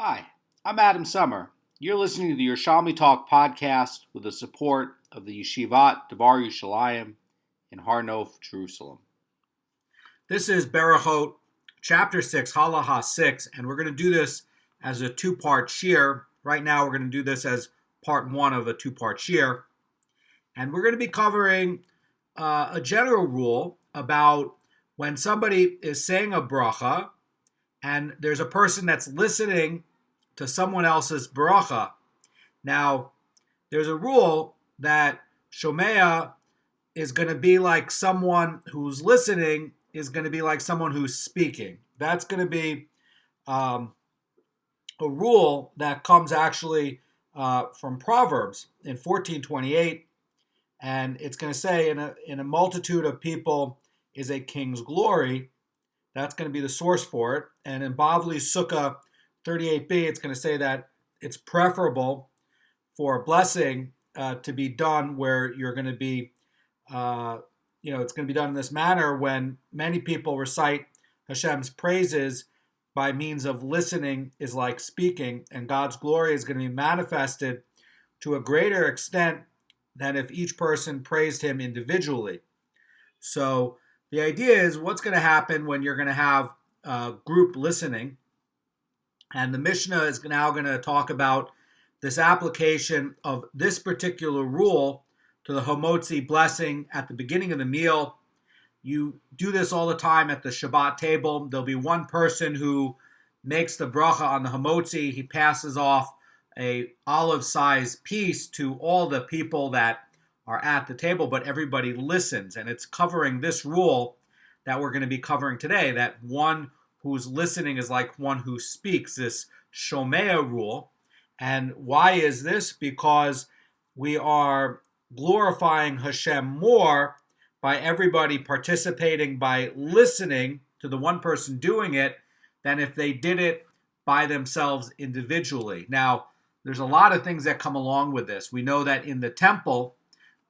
Hi, I'm Adam Summer. You're listening to the Yerushalmi Talk podcast with the support of the Yeshivat Devar Yerushalayim in Har Nof, Jerusalem. This is Berechot, chapter 6, Halacha 6, and we're going to do this as a two-part shiur. Right now we're going to do this as part one of a two-part shiur. And we're going to be covering a general rule about when somebody is saying a bracha and there's a person that's listening to someone else's bracha. Now, there's a rule that shomea is going to be like someone who's listening is going to be like someone who's speaking. That's going to be a rule that comes actually from Proverbs in 14:28, and it's going to say, in a multitude of people is a king's glory. That's going to be the source for it. And in Bavli Sukkah 38b, it's going to say that it's preferable for a blessing to be done where you're going to be, it's going to be done in this manner when many people recite Hashem's praises by means of listening is like speaking, and God's glory is going to be manifested to a greater extent than if each person praised him individually. So the idea is what's going to happen when you're going to have a group listening. And the Mishnah is now going to talk about this application of this particular rule to the homotzi blessing at the beginning of the meal. You do this all the time at the Shabbat table. There'll be one person who makes the bracha on the homotzi. He passes off a olive-sized piece to all the people that are at the table, but everybody listens. And it's covering this rule that we're going to be covering today, that one who's listening is like one who speaks, this shomea rule. And why is this? Because we are glorifying Hashem more by everybody participating by listening to the one person doing it than if they did it by themselves individually. Now, there's a lot of things that come along with this. We know that in the temple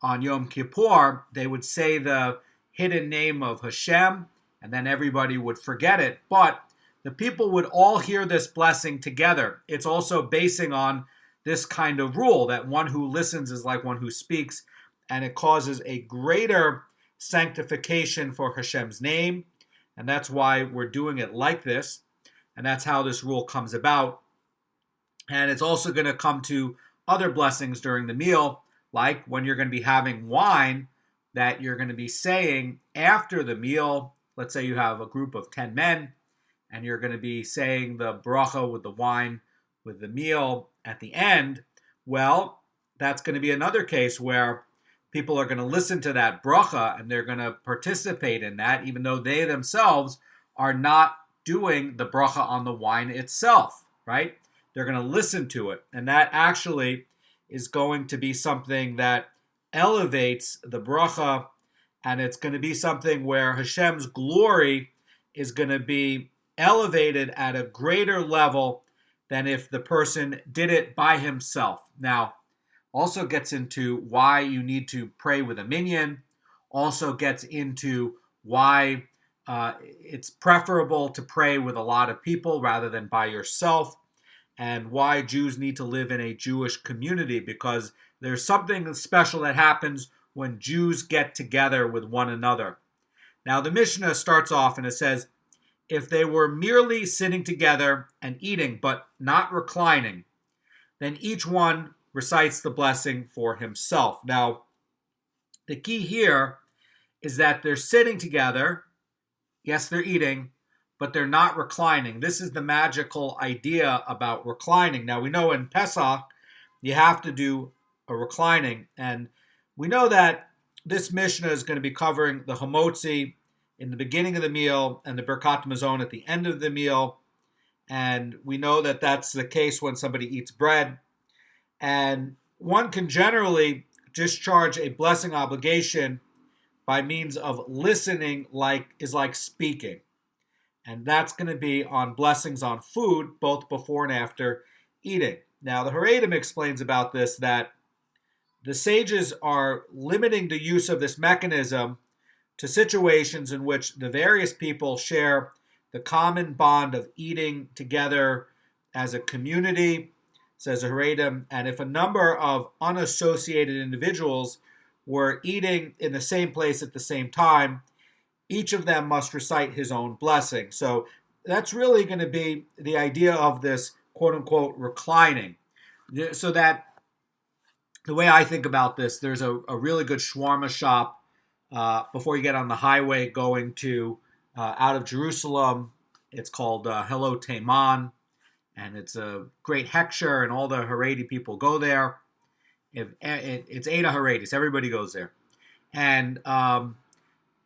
on Yom Kippur, they would say the hidden name of Hashem, and then everybody would forget it. But the people would all hear this blessing together. It's also basing on this kind of rule that one who listens is like one who speaks, and it causes a greater sanctification for Hashem's name, and that's why we're doing it like this, and that's how this rule comes about. And it's also going to come to other blessings during the meal, like when you're going to be having wine, that you're going to be saying after the meal. Let's say you have a group of 10 men, and you're going to be saying the bracha with the wine, with the meal at the end. Well, that's going to be another case where people are going to listen to that bracha, and they're going to participate in that, even though they themselves are not doing the bracha on the wine itself, right? They're going to listen to it, and that actually is going to be something that elevates the bracha, and it's going to be something where Hashem's glory is going to be elevated at a greater level than if the person did it by himself. Now, also gets into why you need to pray with a minyan, also gets into why it's preferable to pray with a lot of people rather than by yourself, and why Jews need to live in a Jewish community, because there's something special that happens when Jews get together with one another. Now, the Mishnah starts off and it says, if they were merely sitting together and eating, but not reclining, then each one recites the blessing for himself. Now, the key here is that they're sitting together. Yes, they're eating, but they're not reclining. This is the magical idea about reclining. Now, we know in Pesach, you have to do a reclining. And we know that this Mishnah is going to be covering the homotzi in the beginning of the meal and the Birkat Mazon at the end of the meal. And we know that that's the case when somebody eats bread. And one can generally discharge a blessing obligation by means of listening, is like speaking. And that's going to be on blessings on food, both before and after eating. Now, the Haredim explains about this that the sages are limiting the use of this mechanism to situations in which the various people share the common bond of eating together as a community, says the Haredim, and if a number of unassociated individuals were eating in the same place at the same time, each of them must recite his own blessing. So that's really going to be the idea of this quote-unquote reclining. So that the way I think about this, there's a really good shawarma shop before you get on the highway going to out of Jerusalem. It's called Hello Teiman, and it's a great hechsher, and all the Haredi people go there. It's Ada Haredis, everybody goes there. And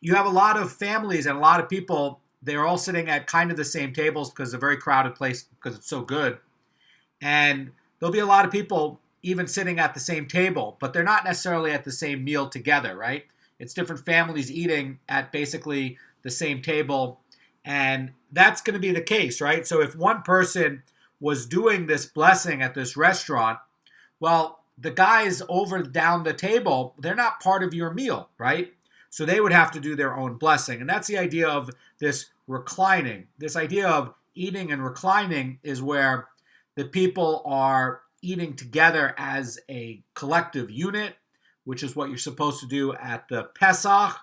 you have a lot of families and a lot of people. They're all sitting at kind of the same tables because it's a very crowded place because it's so good. And there'll be a lot of people even sitting at the same table, but they're not necessarily at the same meal together, right? It's different families eating at basically the same table. And that's going to be the case, right? So if one person was doing this blessing at this restaurant, well, the guys over down the table, they're not part of your meal, right? So they would have to do their own blessing. And that's the idea of this reclining. This idea of eating and reclining is where the people are eating together as a collective unit, which is what you're supposed to do at the Pesach.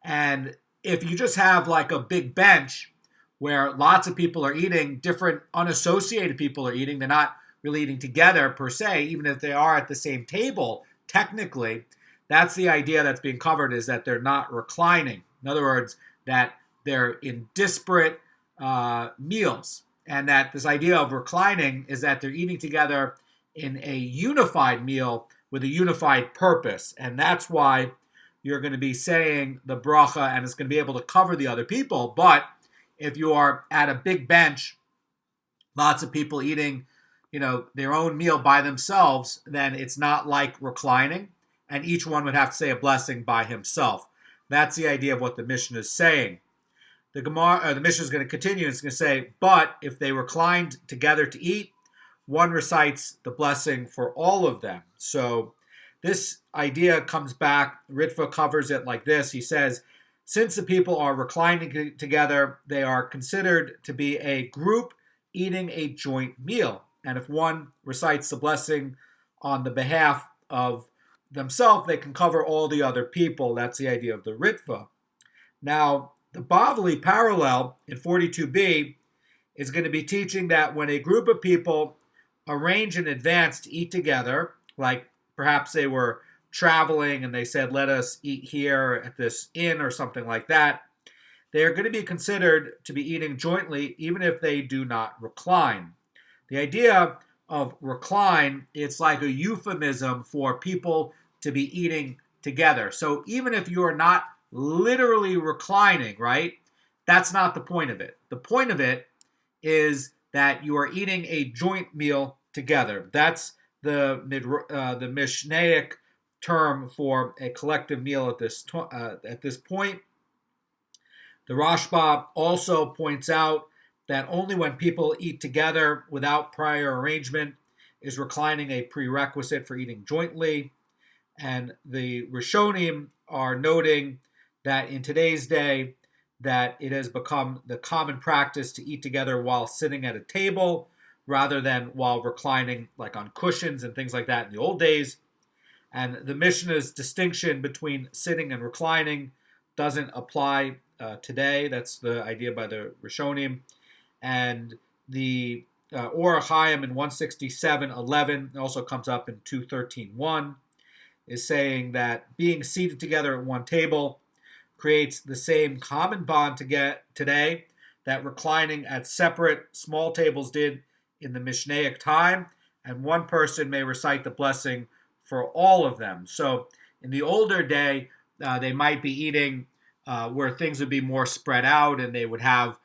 And if you just have like a big bench where lots of people are eating, different unassociated people are eating, they're not really eating together per se, even if they are at the same table, technically, that's the idea that's being covered, is that they're not reclining. In other words, that they're in disparate meals. And that this idea of reclining is that they're eating together in a unified meal with a unified purpose. And that's why you're going to be saying the bracha and it's going to be able to cover the other people. But if you are at a big bench, lots of people eating, their own meal by themselves, then it's not like reclining. And each one would have to say a blessing by himself. That's the idea of what the Mishnah is saying. The Mishnah is going to continue. It's going to say, but if they reclined together to eat, one recites the blessing for all of them. So this idea comes back. Ritva covers it like this. He says, since the people are reclining together, they are considered to be a group eating a joint meal. And if one recites the blessing on the behalf of themselves, they can cover all the other people. That's the idea of the Ritva. Now, the Bavli parallel in 42b is going to be teaching that when a group of people arrange in advance to eat together, like perhaps they were traveling and they said, let us eat here at this inn or something like that, they are going to be considered to be eating jointly even if they do not recline. The idea of recline, it's like a euphemism for people to be eating together. So even if you are not literally reclining, right? That's not the point of it. The point of it is that you are eating a joint meal together. That's the Mishnaic term for a collective meal at this point. The Rashba also points out that only when people eat together without prior arrangement is reclining a prerequisite for eating jointly. And the Rishonim are noting that in today's day, that it has become the common practice to eat together while sitting at a table rather than while reclining like on cushions and things like that in the old days. And the Mishnah's distinction between sitting and reclining doesn't apply today. That's the idea by the Rishonim. And the Or Chaim in 167.11 also comes up in 213.1 is saying that being seated together at one table creates the same common bond today that reclining at separate small tables did in the Mishnaic time, and one person may recite the blessing for all of them. So in the older day, they might be eating where things would be more spread out, and they would have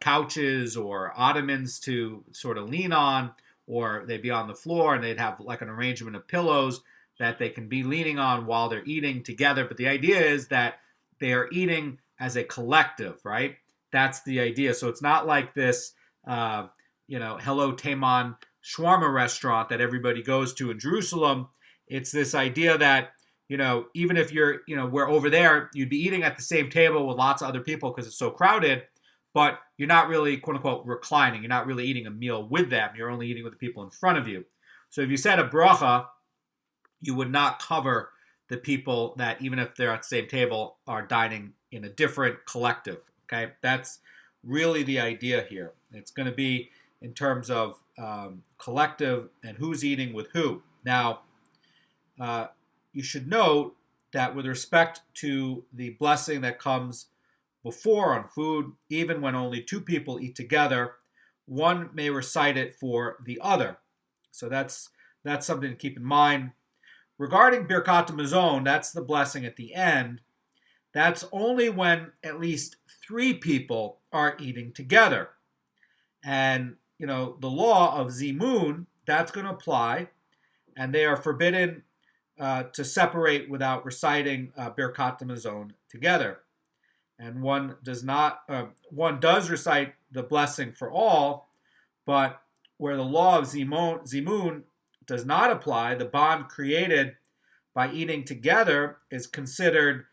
couches or ottomans to sort of lean on, or they'd be on the floor and they'd have like an arrangement of pillows that they can be leaning on while they're eating together. But the idea is that they are eating as a collective, right? That's the idea. So it's not like this, Hello Teiman shawarma restaurant that everybody goes to in Jerusalem. It's this idea that, even if we're over there, you'd be eating at the same table with lots of other people because it's so crowded. but you're not really, quote unquote, reclining. You're not really eating a meal with them. You're only eating with the people in front of you. So if you said a bracha, you would not cover the people that, even if they're at the same table, are dining in a different collective. Okay, that's really the idea here. It's going to be in terms of collective and who's eating with who. Now, you should note that with respect to the blessing that comes before on food, even when only two people eat together, one may recite it for the other. So that's something to keep in mind. Regarding Birkat Hamazon, that's the blessing at the end. That's only when at least three people are eating together. And, the law of Zimun, that's going to apply, and they are forbidden to separate without reciting Birkat Hamazon together. And one does recite the blessing for all, but where the law of Zimun does not apply, the bond created by eating together is considered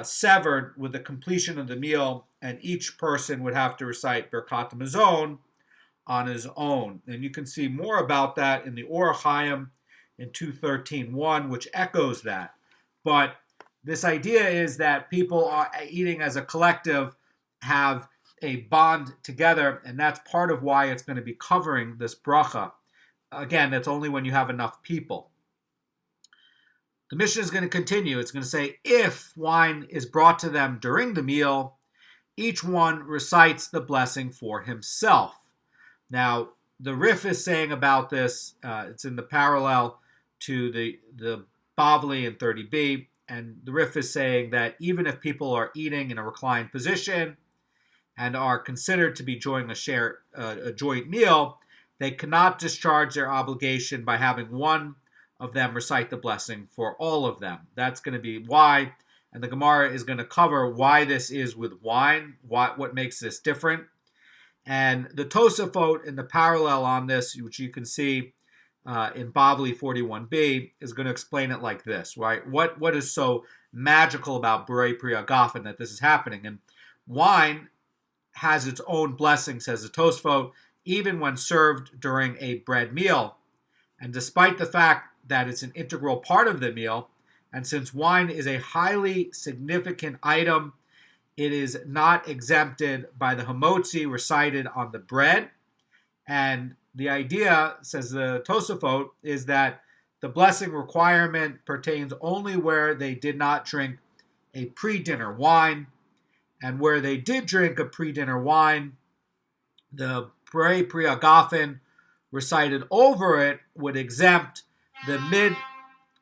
severed with the completion of the meal, and each person would have to recite Birkat Hamazon on his own. And you can see more about that in the Orach Chaim in 2:13:1, which echoes that. But this idea is that people are eating as a collective, have a bond together, and that's part of why it's going to be covering this bracha. Again, that's only when you have enough people. The Mishnah is going to continue. It's going to say, if wine is brought to them during the meal, each one recites the blessing for himself. Now, the Rif is saying about this, it's in the parallel to the Bavli in 30b, and the Rif is saying that even if people are eating in a reclined position and are considered to be enjoying a joint meal, they cannot discharge their obligation by having one of them recite the blessing for all of them. That's going to be why, and the Gemara is going to cover why this is with wine, what makes this different. And the Tosafot in the parallel on this, which you can see in Bavli 41b, is going to explain it like this, right? What is so magical about Beurim Pri Agafen that this is happening? And wine has its own blessing, says the Tosafot, even when served during a bread meal. And despite the fact that it's an integral part of the meal, and since wine is a highly significant item, it is not exempted by the hamotzi recited on the bread. And the idea, says the Tosafot, is that the blessing requirement pertains only where they did not drink a pre-dinner wine. And where they did drink a pre-dinner wine, the Beurim Pri Agafen recited over it would exempt the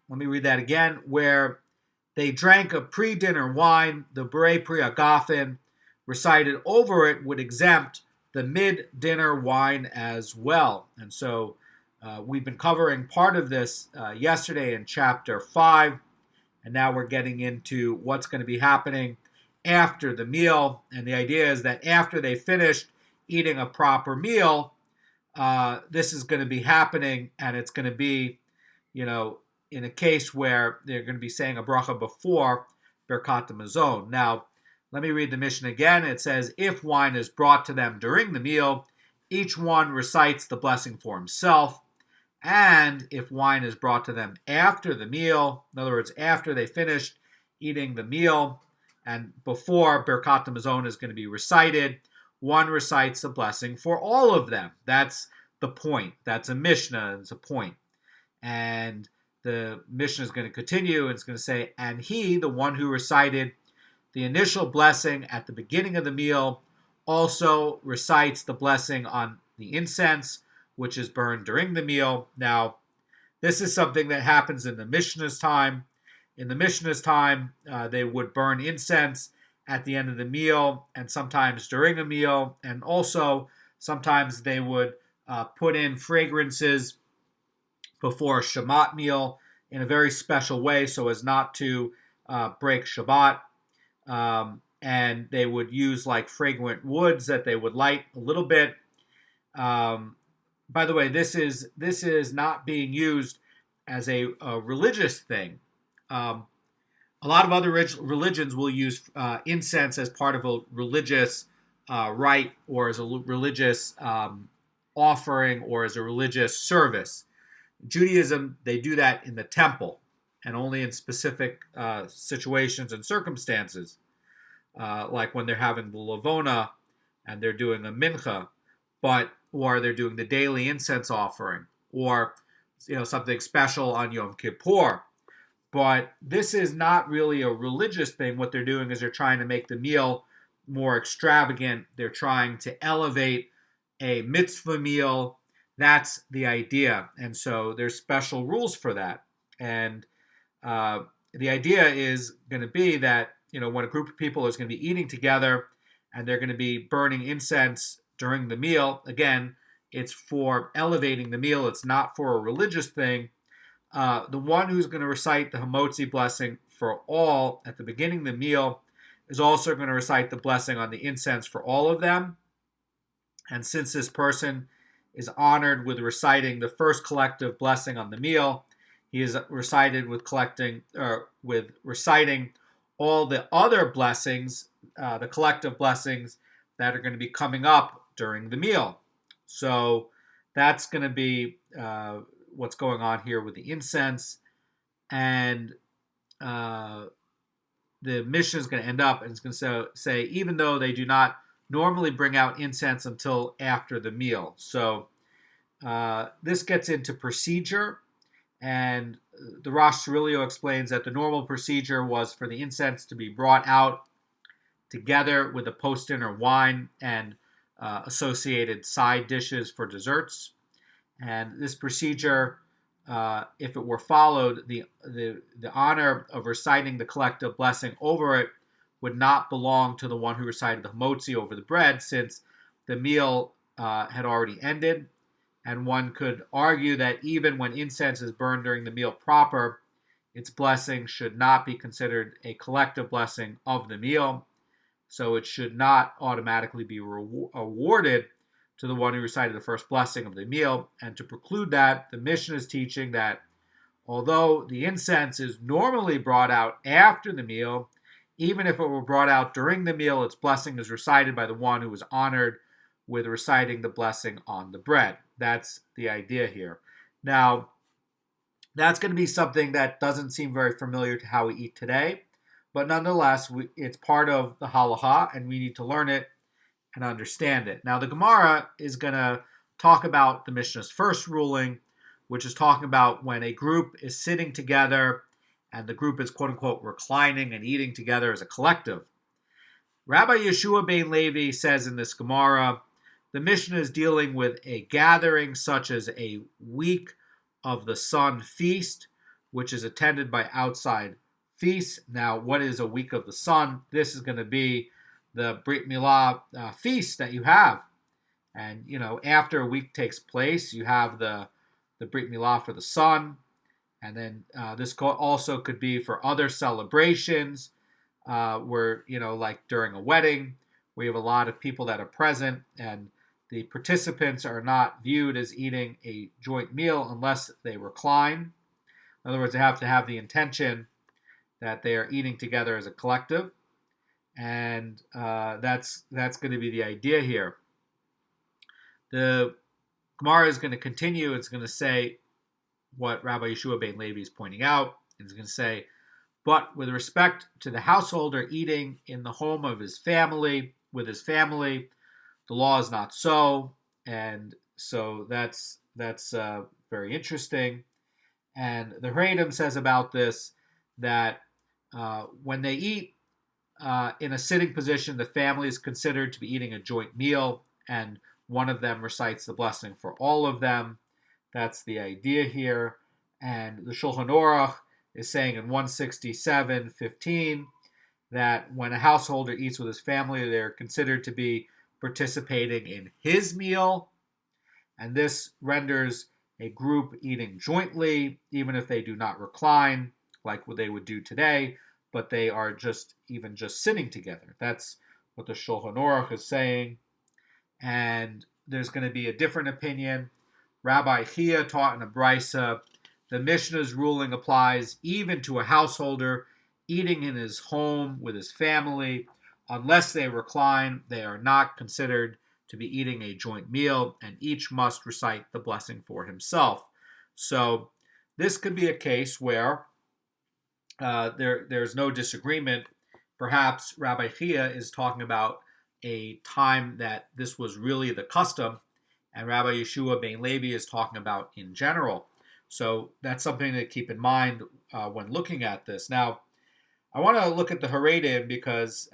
let me read that again, where they drank a pre-dinner wine, the Beurim Pri Agafen recited over it would exempt the mid-dinner wine as well. And so we've been covering part of this yesterday in chapter 5, and now we're getting into what's going to be happening after the meal. And the idea is that after they finished eating a proper meal, this is going to be happening, and it's going to be, in a case where they're going to be saying a bracha before Birkat Hamazon. Now, let me read the Mishnah again. It says, if wine is brought to them during the meal, each one recites the blessing for himself. And if wine is brought to them after the meal, in other words, after they finished eating the meal and before Birkat Hamazon is going to be recited, one recites the blessing for all of them. That's the point. That's a Mishnah. It's a point. And the Mishnah is going to continue, and it's going to say, and he, the one who recited the initial blessing at the beginning of the meal, also recites the blessing on the incense, which is burned during the meal. Now, this is something that happens in the Mishnah's time. In the Mishnah's time, they would burn incense at the end of the meal, and sometimes during a meal, and also sometimes they would put in fragrances before a Shabbat meal in a very special way so as not to break Shabbat. And they would use like fragrant woods that they would light a little bit. By the way, this is not being used as a religious thing. A lot of other religions will use incense as part of a religious rite or as a religious offering or as a religious service. Judaism, they do that in the temple and only in specific situations and circumstances, like when they're having the Lavona and they're doing a mincha, or they're doing the daily incense offering, or something special on Yom Kippur. But this is not really a religious thing. What they're doing is they're trying to make the meal more extravagant. They're trying to elevate a mitzvah meal. That's the idea. And so there's special rules for that. And the idea is going to be that, when a group of people is going to be eating together and they're going to be burning incense during the meal, again, it's for elevating the meal. It's not for a religious thing. The one who's going to recite the Hamotzi blessing for all at the beginning of the meal is also going to recite the blessing on the incense for all of them. And since this person is honored with reciting the first collective blessing on the meal, he is recited with reciting all the other blessings, the collective blessings that are going to be coming up during the meal. So that's going to be what's going on here with the incense. And the Mishnah is going to end up and it's going to say, even though they do not normally bring out incense until after the meal. So this gets into procedure. And the Rosh Cirilio explains that the normal procedure was for the incense to be brought out together with a post-dinner wine and associated side dishes for desserts. And this procedure, if it were followed, the honor of reciting the collective blessing over it would not belong to the one who recited the hamotzi over the bread, since the meal had already ended. And one could argue that even when incense is burned during the meal proper, its blessing should not be considered a collective blessing of the meal. So it should not automatically be awarded to the one who recited the first blessing of the meal. And to preclude that, the Mishnah is teaching that although the incense is normally brought out after the meal, even if it were brought out during the meal, its blessing is recited by the one who was honored with reciting the blessing on the bread. That's the idea here. Now, that's going to be something that doesn't seem very familiar to how we eat today, but nonetheless, it's part of the halacha, and we need to learn it and understand it. Now, the Gemara is going to talk about the Mishnah's first ruling, which is talking about when a group is sitting together and the group is quote-unquote reclining and eating together as a collective. Rabbi Yeshua ben Levi says in this Gemara, the Mishnah is dealing with a gathering such as a week of the sun feast, which is attended by outside feasts. Now, what is a week of the sun? This is going to be the Brit Milah feast that you have. And, after a week takes place, you have the Brit Milah for the sun. And then this also could be for other celebrations where, like during a wedding, we have a lot of people that are present and the participants are not viewed as eating a joint meal unless they recline. In other words, they have to have the intention that they are eating together as a collective. And that's going to be the idea here. The Gemara is going to continue. It's going to say what Rabbi Yeshua ben Levi is pointing out. It's going to say, but with respect to the householder eating in the home of his family, with his family, the law is not so. And so that's very interesting. And the Haredim says about this that when they eat in a sitting position, the family is considered to be eating a joint meal, and one of them recites the blessing for all of them. That's the idea here. And the Shulchan Aruch is saying in 167:15 that when a householder eats with his family, they're considered to be participating in his meal. And this renders a group eating jointly, even if they do not recline, like what they would do today, but they are just sitting together. That's what the Shulchan Aruch is saying. And there's going to be a different opinion. Rabbi Chia taught in a brisa, the Mishnah's ruling applies even to a householder eating in his home with his family, Unless they recline, they are not considered to be eating a joint meal, and each must recite the blessing for himself. So this could be a case where there's no disagreement. Perhaps Rabbi Chia is talking about a time that this was really the custom, and Rabbi Yeshua ben Levi is talking about in general. So that's something to keep in mind when looking at this. Now, I want to look at the Haredim because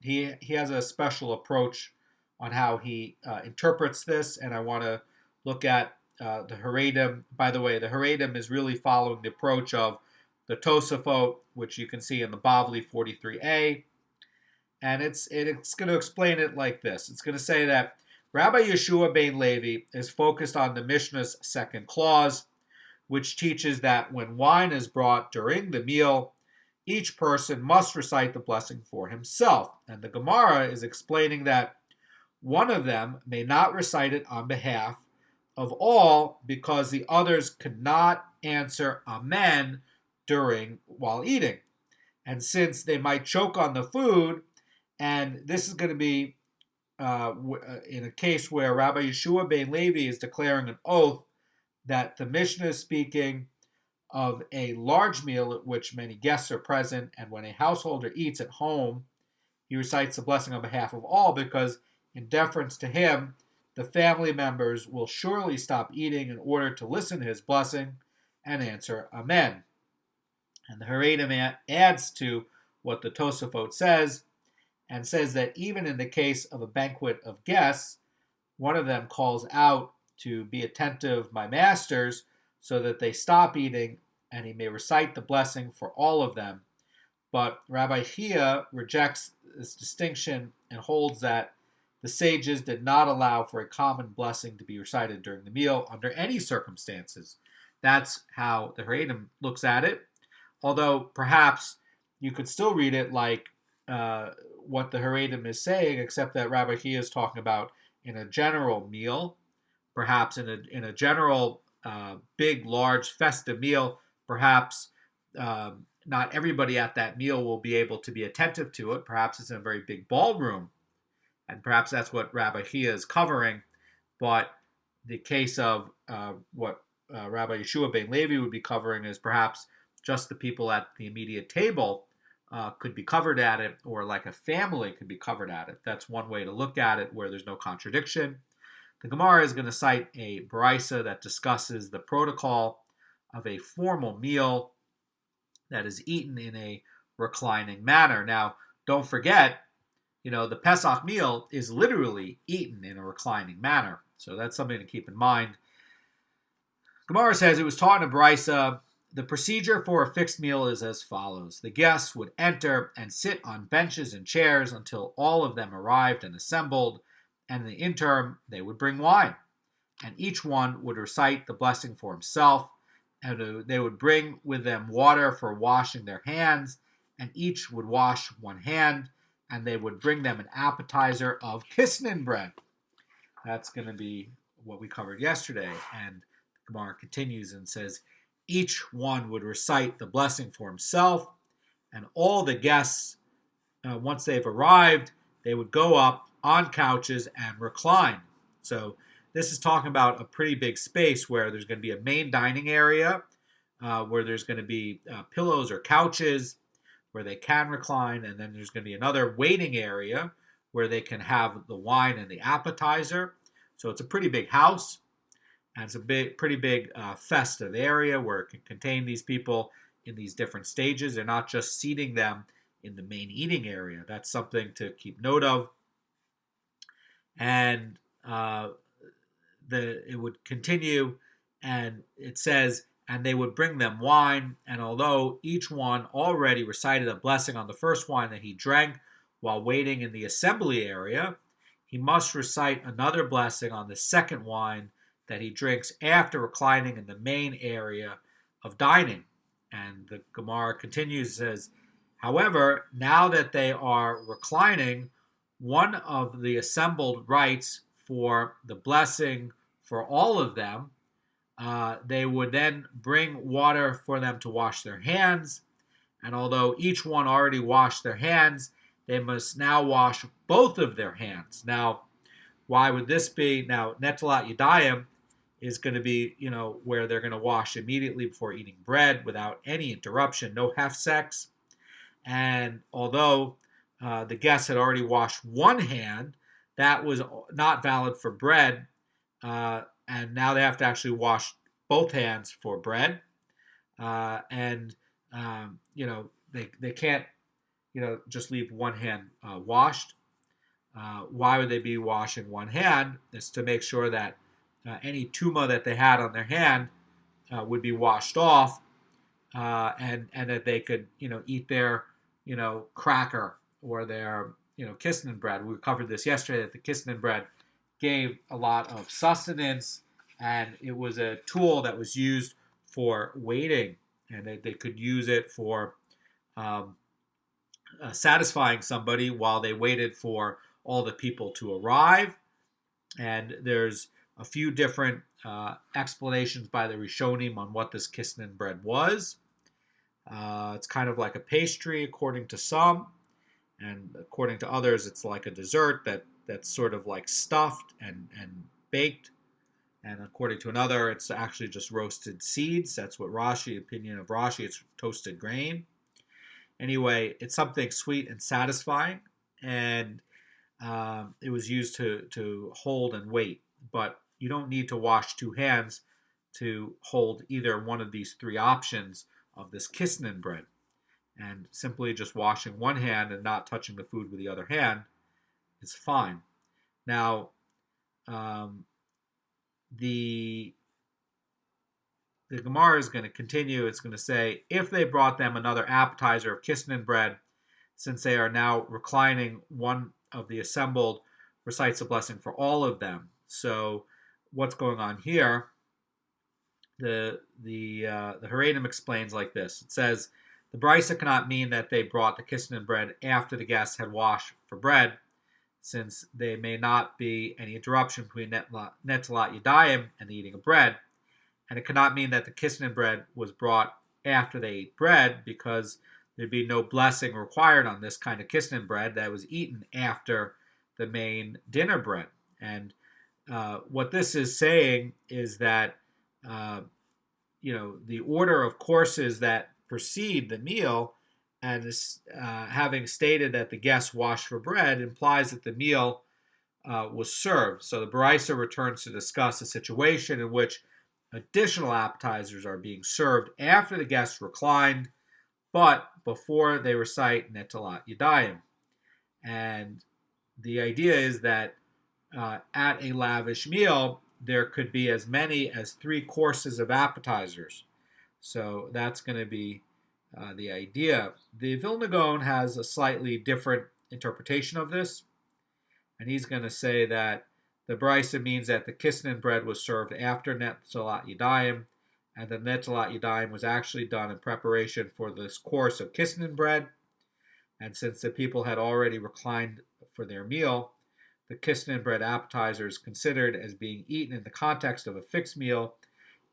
he has a special approach on how he interprets this, and I want to look at the Haredim. By the way, the Haredim is really following the approach of the Tosafot, which you can see in the Bavli 43a, and it's going to explain it like this. It's going to say that Rabbi Yeshua ben Levi is focused on the Mishnah's second clause, which teaches that when wine is brought during the meal, each person must recite the blessing for himself. And the Gemara is explaining that one of them may not recite it on behalf of all because the others could not answer Amen while eating. And since they might choke on the food, and this is going to be in a case where Rabbi Yeshua ben Levi is declaring an oath that the Mishnah is speaking of a large meal at which many guests are present, and when a householder eats at home, he recites the blessing on behalf of all, because in deference to him, the family members will surely stop eating in order to listen to his blessing and answer Amen. And the Haredim adds to what the Tosafot says, and says that even in the case of a banquet of guests, one of them calls out to be attentive, my masters, so that they stop eating, and he may recite the blessing for all of them. But Rabbi Chia rejects this distinction and holds that the sages did not allow for a common blessing to be recited during the meal under any circumstances. That's how the Haredim looks at it, although perhaps you could still read it like what the Haredim is saying, except that Rabbi Chia is talking about in a general meal, perhaps in a general big, large, festive meal. Perhaps not everybody at that meal will be able to be attentive to it. Perhaps it's in a very big ballroom, and perhaps that's what Rabbi Chia is covering. But the case of what Rabbi Yeshua ben Levi would be covering is perhaps just the people at the immediate table could be covered at it, or like a family could be covered at it. That's one way to look at it where there's no contradiction. The Gemara is going to cite a Brisa that discusses the protocol of a formal meal that is eaten in a reclining manner. Now, don't forget, the Pesach meal is literally eaten in a reclining manner. So that's something to keep in mind. Gemara says it was taught in a Brisa. The procedure for a fixed meal is as follows. The guests would enter and sit on benches and chairs until all of them arrived and assembled, and in the interim, they would bring wine. And each one would recite the blessing for himself, and they would bring with them water for washing their hands, and each would wash one hand, and they would bring them an appetizer of kisnin bread. That's going to be what we covered yesterday. And the Gemara continues and says, each one would recite the blessing for himself, and all the guests, once they've arrived, they would go up on couches and recline. So this is talking about a pretty big space where there's going to be a main dining area, where there's going to be pillows or couches where they can recline, and then there's going to be another waiting area where they can have the wine and the appetizer. So it's a pretty big house. And it's a pretty big festive area where it can contain these people in these different stages. They're not just seating them in the main eating area. That's something to keep note of. And it would continue, and it says, and they would bring them wine, and although each one already recited a blessing on the first wine that he drank while waiting in the assembly area, he must recite another blessing on the second wine that he drinks after reclining in the main area of dining. And the Gemara continues, says, however, now that they are reclining, one of the assembled writes for the blessing for all of them. They would then bring water for them to wash their hands, and although each one already washed their hands, they must now wash both of their hands. Now, why would this be? Now, netilat yadayim is going to be, where they're going to wash immediately before eating bread without any interruption, no hefsex. And although the guests had already washed one hand, that was not valid for bread. And now they have to actually wash both hands for bread. They can't, just leave one hand washed. Why would they be washing one hand? It's to make sure that any tuma that they had on their hand would be washed off, and that they could, eat their, cracker or their, kisnin bread. We covered this yesterday, that the kisnin bread gave a lot of sustenance, and it was a tool that was used for waiting, and they could use it for satisfying somebody while they waited for all the people to arrive. And there's a few different explanations by the Rishonim on what this kisnin bread was. It's kind of like a pastry, according to some, and according to others, it's like a dessert that's sort of like stuffed and baked. And according to another, it's actually just roasted seeds. That's what opinion of Rashi, it's toasted grain. Anyway, it's something sweet and satisfying, and it was used to hold and wait. But you don't need to wash two hands to hold either one of these three options of this kisnin bread. And simply just washing one hand and not touching the food with the other hand is fine. Now, the Gemara is going to continue. It's going to say, if they brought them another appetizer of kisnin bread, since they are now reclining, one of the assembled recites a blessing for all of them. So what's going on here? The Haredim explains like this. It says, the brisa cannot mean that they brought the kisnin bread after the guests had washed for bread, since there may not be any interruption between netilat yadayim and the eating of bread. And it cannot mean that the kisnin bread was brought after they ate bread, because there'd be no blessing required on this kind of kisnin bread that was eaten after the main dinner bread. And what this is saying is that, the order of courses that precede the meal, and having stated that the guests washed for bread, implies that the meal was served. So the Beraisa returns to discuss a situation in which additional appetizers are being served after the guests reclined, but before they recite netilat yadayim. And the idea is that at a lavish meal, there could be as many as 3 courses of appetizers. So that's going to be the idea. The Vilna Goan has a slightly different interpretation of this, and he's going to say that the brisa means that the kisnin bread was served after netilat yadayim, and the netilat yadayim was actually done in preparation for this course of kisnin bread. And since the people had already reclined for their meal, the kisnin bread appetizer is considered as being eaten in the context of a fixed meal,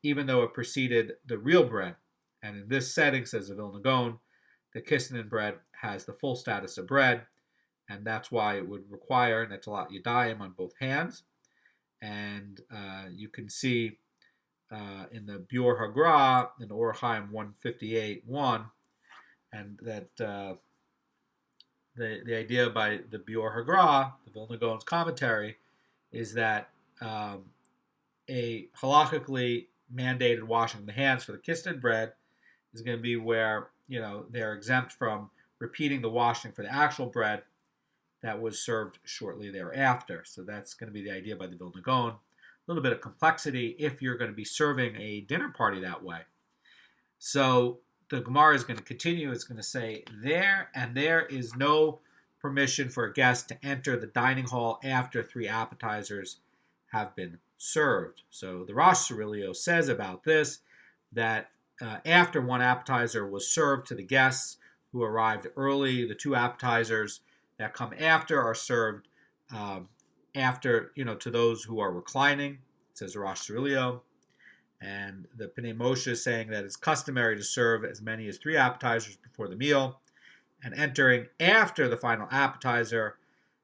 even though it preceded the real bread. And in this setting, says the Vilna Goan, the kisnin bread has the full status of bread, and that's why it would require netilat yadayim on both hands. And you can see in the Beur Hagra, in Orach Chaim 158.1, and that the idea by the Beur Hagra, the Vilna Gaon's commentary, is that a halachically mandated washing of the hands for the kisnin bread is going to be where they're exempt from repeating the washing for the actual bread that was served shortly thereafter. So that's going to be the idea by the Vilna Gaon. A little bit of complexity if you're going to be serving a dinner party that way. So the Gemara is going to continue. It's going to say, there is no permission for a guest to enter the dining hall after 3 appetizers have been served. So the Rosh Hashanah says about this that after 1 appetizer was served to the guests who arrived early, the 2 appetizers that come after are served after, to those who are reclining, says the Rosh Hashanah. And the Pnei Moshe is saying that it's customary to serve as many as 3 appetizers before the meal, and entering after the final appetizer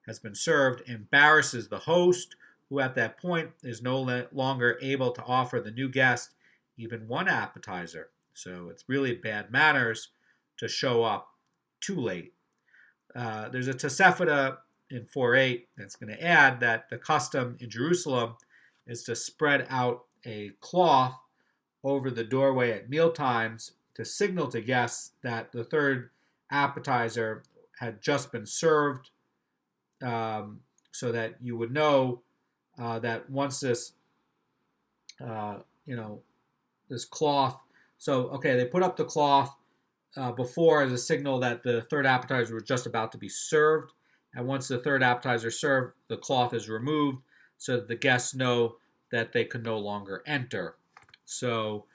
has been served embarrasses the host, who at that point is no longer able to offer the new guest even one appetizer. So it's really bad manners to show up too late. There's a Tosefta in 4.8 that's going to add that the custom in Jerusalem is to spread out a cloth over the doorway at mealtimes to signal to guests that the third appetizer had just been served, so that you would know that once this, this cloth. So, okay, they put up the cloth before as a signal that the third appetizer was just about to be served. And once the third appetizer is served, the cloth is removed so that the guests know that they can no longer enter. So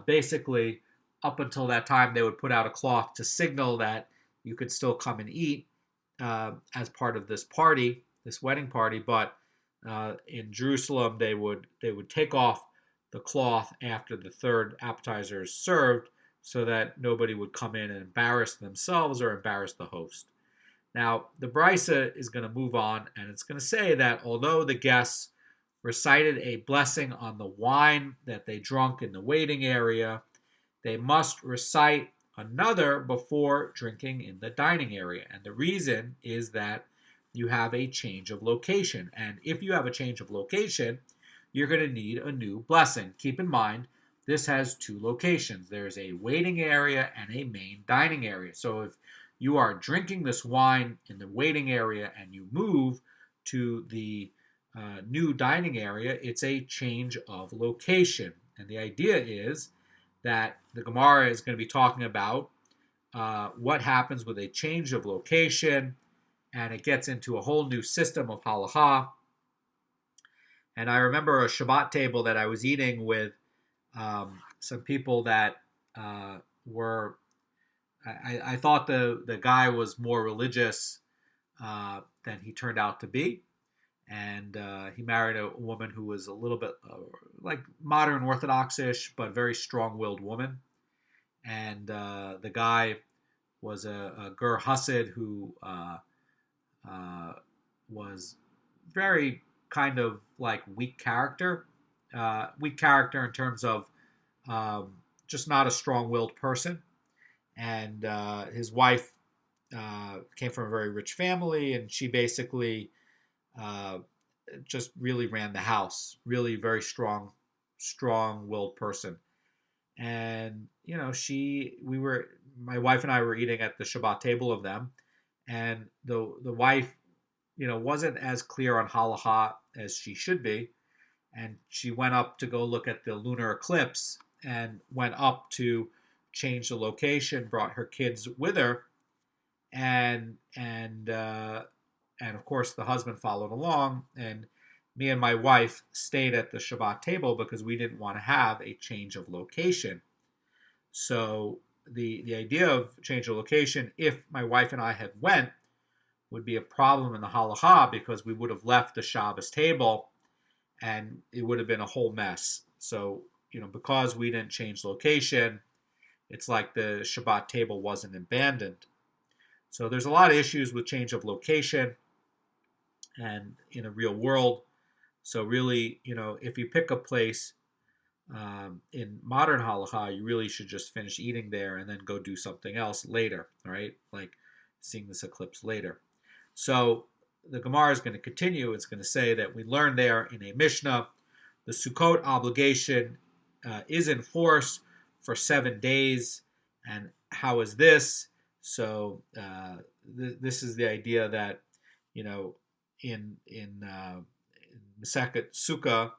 basically, up until that time, they would put out a cloth to signal that you could still come and eat as part of this party, this wedding party. But in Jerusalem, they would take off the cloth after the third appetizer is served, so that nobody would come in and embarrass themselves or embarrass the host. Now, the Brisa is going to move on, and it's going to say that although the guests recited a blessing on the wine that they drunk in the waiting area, they must recite another before drinking in the dining area. And the reason is that you have a change of location. And if you have a change of location, you're going to need a new blessing. Keep in mind, this has two locations. There's a waiting area and a main dining area. So if you are drinking this wine in the waiting area and you move to the new dining area, it's a change of location. And the idea is that the Gemara is going to be talking about what happens with a change of location, and it gets into a whole new system of halacha. And I remember a Shabbat table that I was eating with some people that were, I thought the guy was more religious than he turned out to be. And he married a woman who was a little bit like modern Orthodox-ish, but very strong-willed woman. And the guy was a Ger Hasid who was very kind of like weak character in terms of just not a strong-willed person. And his wife came from a very rich family, and she basically just really ran the house. Really very strong-willed person. And my wife and I were eating at the Shabbat table of them, and the wife, wasn't as clear on halacha as she should be, and she went up to go look at the lunar eclipse and went up to change the location, brought her kids with her, and of course the husband followed along, and me and my wife stayed at the Shabbat table because we didn't want to have a change of location. So the idea of change of location, if my wife and I had went, would be a problem in the halacha because we would have left the Shabbos table and it would have been a whole mess. So, because we didn't change location, it's like the Shabbat table wasn't abandoned. So there's a lot of issues with change of location and in a real world. So really, if you pick a place in modern halacha, you really should just finish eating there and then go do something else later, right? Like seeing this eclipse later. So the Gemara is going to continue. It's going to say that we learned there in a Mishnah, the Sukkot obligation is in force for 7 days. And how is this? So this is the idea that, in Masechet Sukkah,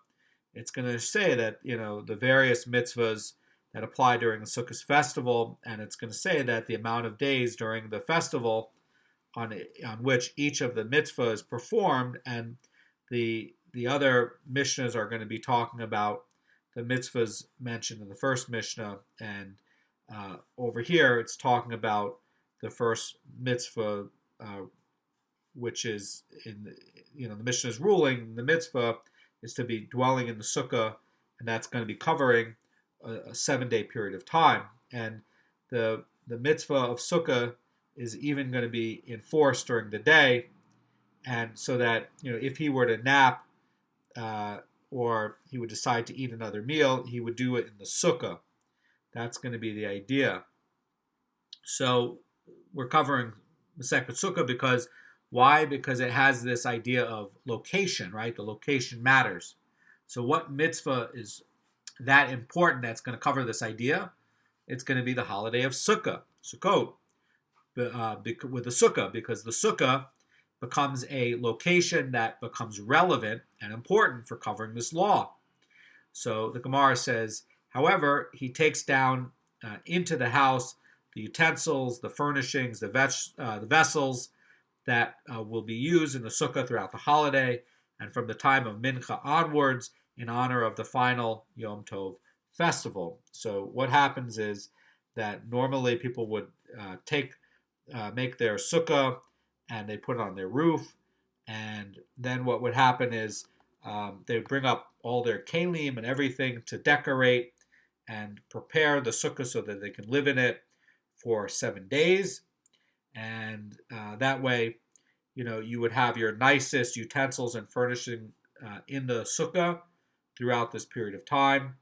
it's going to say that, the various mitzvahs that apply during the Sukkot festival, and it's going to say that the amount of days during the festival on which each of the mitzvahs is performed, and the other Mishnahs are going to be talking about the mitzvahs mentioned in the first Mishnah, and over here it's talking about the first mitzvah, which is the Mishnah's ruling. The mitzvah is to be dwelling in the sukkah, and that's going to be covering a 7-day period of time. And the mitzvah of sukkah is even going to be enforced during the day, and so that if he were to nap or he would decide to eat another meal, he would do it in the sukkah. That's going to be the idea. So we're covering Masechet Sukkah because why? Because it has this idea of location, right? The location matters. So what mitzvah is that important that's going to cover this idea? It's going to be the holiday of Sukkot, with the Sukkah, because the Sukkah becomes a location that becomes relevant and important for covering this law. So the Gemara says, however, he takes down into the house the utensils, the furnishings, the vessels that will be used in the Sukkah throughout the holiday, and from the time of Mincha onwards, in honor of the final Yom Tov festival. So what happens is that normally people would make their Sukkah and they put it on their roof, and then what would happen is they would bring up all their kalim and everything to decorate and prepare the Sukkah so that they can live in it for 7 days, and that way, you would have your nicest utensils and furnishing in the Sukkah throughout this period of time.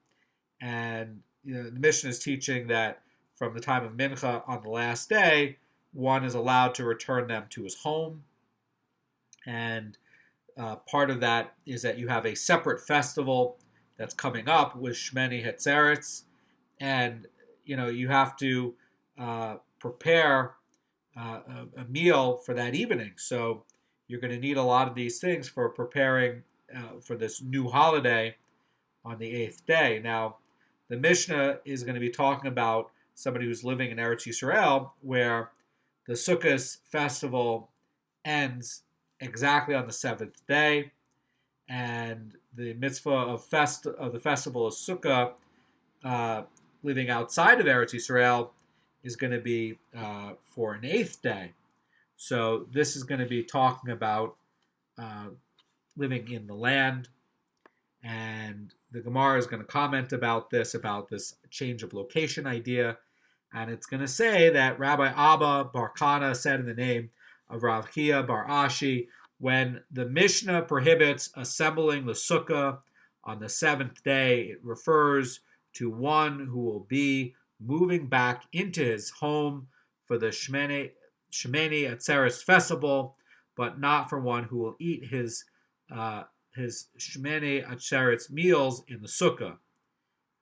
And the Mishnah is teaching that from the time of Mincha on the last day, one is allowed to return them to his home. And part of that is that you have a separate festival that's coming up with Shmini Atzeres, and you have to prepare a meal for that evening. So you're going to need a lot of these things for preparing for this new holiday on the 8th day. Now, the Mishnah is going to be talking about somebody who's living in Eretz Yisrael, where the Sukkot festival ends exactly on the 7th day, and the mitzvah of the festival of Sukkah, living outside of Eretz Yisrael, is going to be for an 8th day. So this is going to be talking about living in the land, and the Gemara is going to comment about this change of location idea, and it's going to say that Rabbi Abba Bar Kana said in the name of Rav Chia Bar Ashi, when the Mishnah prohibits assembling the Sukkah on the 7th day, it refers to one who will be moving back into his home for the Shmini Atzeres festival, but not for one who will eat his Shmini Atzeres meals in the Sukkah.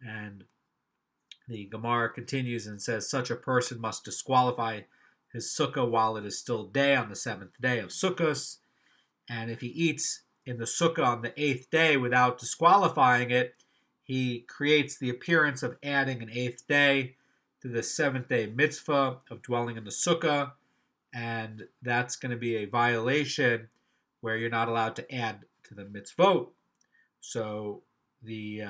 And the Gemara continues and says, such a person must disqualify his Sukkah while it is still day on the 7th day of Sukkos. And if he eats in the Sukkah on the 8th day without disqualifying it, he creates the appearance of adding an 8th day to the 7th day mitzvah of dwelling in the Sukkah, and that's going to be a violation where you're not allowed to add to the mitzvot. So the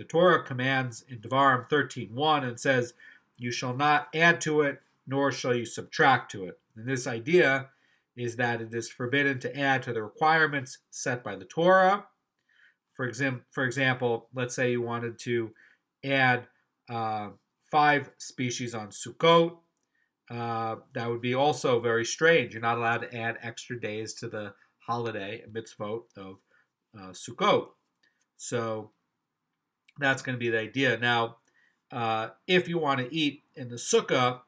Torah commands in Devarim 13:1 and says, you shall not add to it, nor shall you subtract to it. And this idea is that it is forbidden to add to the requirements set by the Torah. For example, let's say you wanted to add 5 species on Sukkot. That would be also very strange. You're not allowed to add extra days to the holiday mitzvot of Sukkot. So that's going to be the idea. Now, if you want to eat in the Sukkah,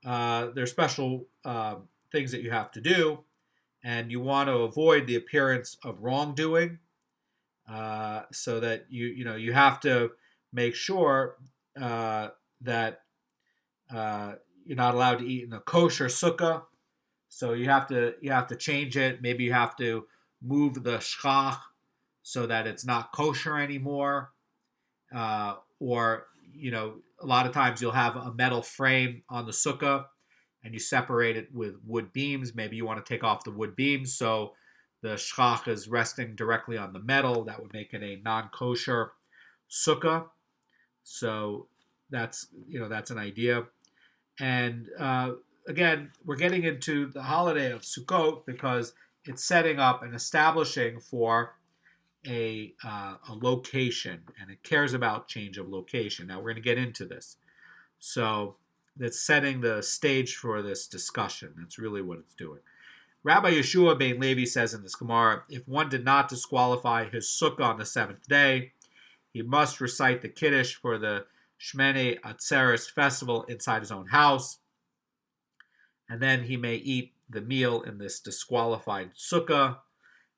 there's special things that you have to do, and you want to avoid the appearance of wrongdoing. So that you have to make sure that you're not allowed to eat in a kosher sukkah. So you have to change it. Maybe you have to move the shchach so that it's not kosher anymore. Or a lot of times you'll have a metal frame on the sukkah, and you separate it with wood beams. Maybe you want to take off the wood beams so the shchach is resting directly on the metal. That would make it a non-kosher sukkah. So that's an idea. And again, we're getting into the holiday of Sukkot because it's setting up and establishing for a location, and it cares about change of location. Now we're going to get into this. So that's setting the stage for this discussion. That's really what it's doing. Rabbi Yeshua ben Levi says in this Gemara, if one did not disqualify his sukkah on the seventh day, he must recite the Kiddush for the Shmini Atzeres festival inside his own house, and then he may eat the meal in this disqualified sukkah.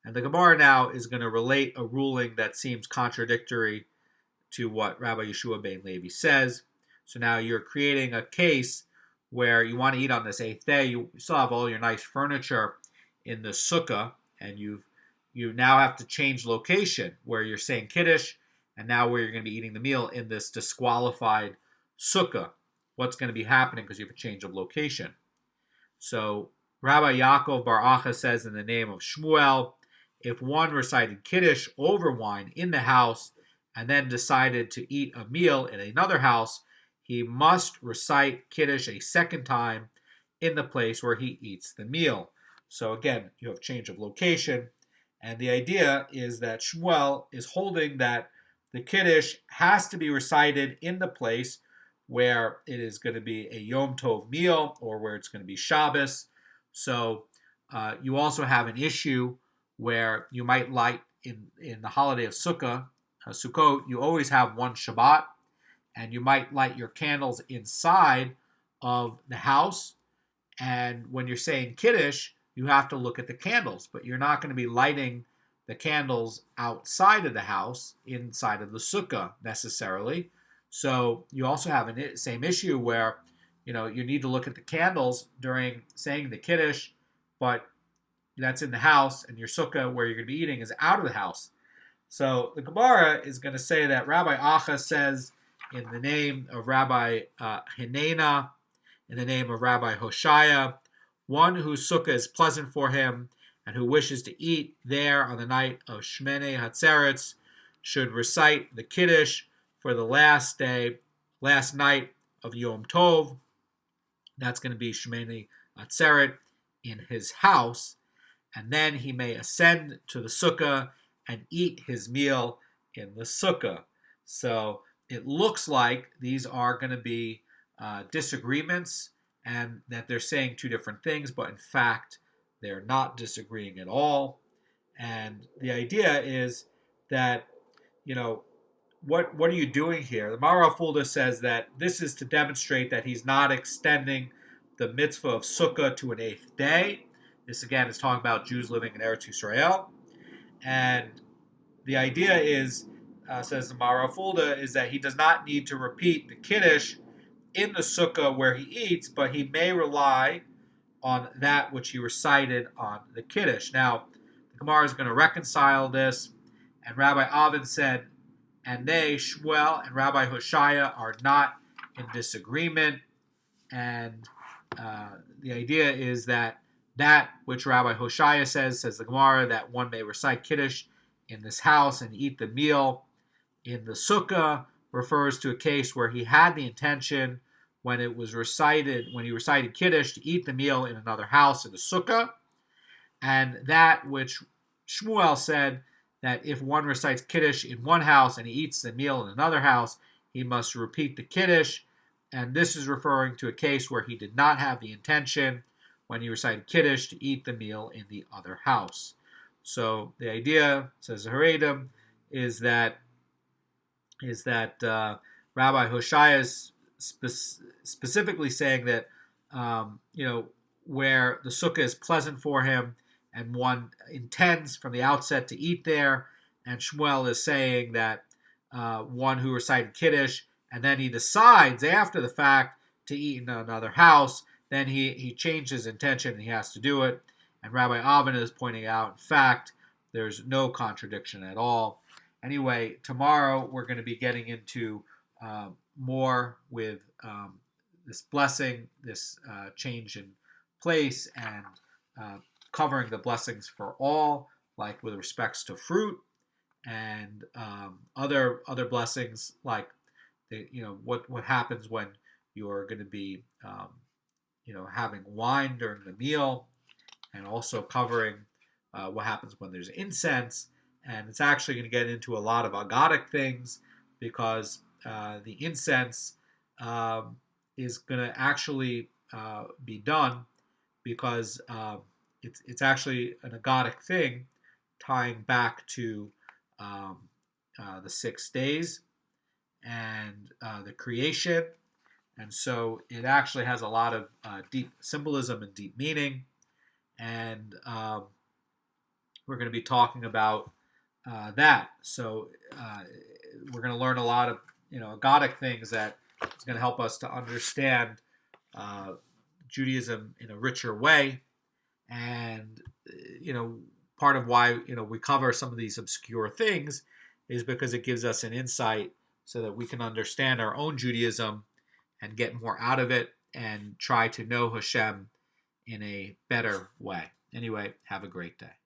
And the Gemara now is going to relate a ruling that seems contradictory to what Rabbi Yeshua ben Levi says. So now you're creating a case where you want to eat on this eighth day. You still have all your nice furniture in the sukkah, and you now have to change location where you're saying Kiddush, and now where you're going to be eating the meal in this disqualified sukkah. What's going to be happening because you have a change of location? So Rabbi Yaakov Bar Acha says in the name of Shmuel, if one recited Kiddush over wine in the house and then decided to eat a meal in another house, he must recite Kiddush a second time in the place where he eats the meal. So again, you have change of location. And the idea is that Shmuel is holding that the Kiddush has to be recited in the place where it is going to be a Yom Tov meal or where it's going to be Shabbos. So you also have an issue where you might light in the holiday of Sukkot, you always have one Shabbat, and you might light your candles inside of the house. And when you're saying Kiddush, you have to look at the candles, but you're not going to be lighting the candles outside of the house, inside of the sukkah necessarily. So you also have the same issue where you need to look at the candles during saying the Kiddush, but that's in the house, and your sukkah where you're going to be eating is out of the house. So the Gemara is going to say that Rabbi Acha says in the name of Rabbi Hinena, in the name of Rabbi Hoshaya, one whose sukkah is pleasant for him and who wishes to eat there on the night of Shmini Hatzeretz should recite the Kiddush for the last night of Yom Tov. That's going to be Shmini Atzeret in his house, and then he may ascend to the sukkah and eat his meal in the sukkah. So it looks like these are going to be disagreements, and that they're saying two different things, but in fact they're not disagreeing at all. And the idea is that, what are you doing here? The Mara Fulda says that this is to demonstrate that he's not extending the mitzvah of sukkah to an eighth day. This again is talking about Jews living in Eretz Yisrael. And the idea is, says the Mara Fulda, is that he does not need to repeat the Kiddush in the sukkah where he eats, but he may rely on that which he recited on the Kiddush. Now, the Gemara is going to reconcile this, and Rabbi Avin said, and they, Shmuel and Rabbi Hoshaya, are not in disagreement, and the idea is that which Rabbi Hoshaya says the Gemara, that one may recite Kiddush in this house and eat the meal in the sukkah, refers to a case where he had the intention when he recited Kiddush to eat the meal in another house in the sukkah, and that which Shmuel said, that if one recites Kiddush in one house and he eats the meal in another house, he must repeat the Kiddush, and this is referring to a case where he did not have the intention when he recited Kiddush to eat the meal in the other house. So the idea, says the Haredim, is that Rabbi Hoshaya is specifically saying that where the sukkah is pleasant for him and one intends from the outset to eat there, and Shmuel is saying that one who recited Kiddush and then he decides after the fact to eat in another house, then he changed his intention and he has to do it. And Rabbi Avin is pointing out, in fact, there's no contradiction at all. Anyway, tomorrow we're going to be getting into more with this blessing, this change in place, and covering the blessings for all, like with respects to fruit and other blessings, like what happens when you're going to be having wine during the meal, and also covering what happens when there's incense. And it's actually going to get into a lot of agadic things, because the incense is going to actually be done because it's actually an agadic thing tying back to the 6 days and the creation. And so it actually has a lot of deep symbolism and deep meaning. And we're going to be talking about that. So we're going to learn a lot of agadic things that is going to help us to understand Judaism in a richer way. And part of why we cover some of these obscure things is because it gives us an insight so that we can understand our own Judaism and get more out of it and try to know Hashem in a better way. Anyway, have a great day.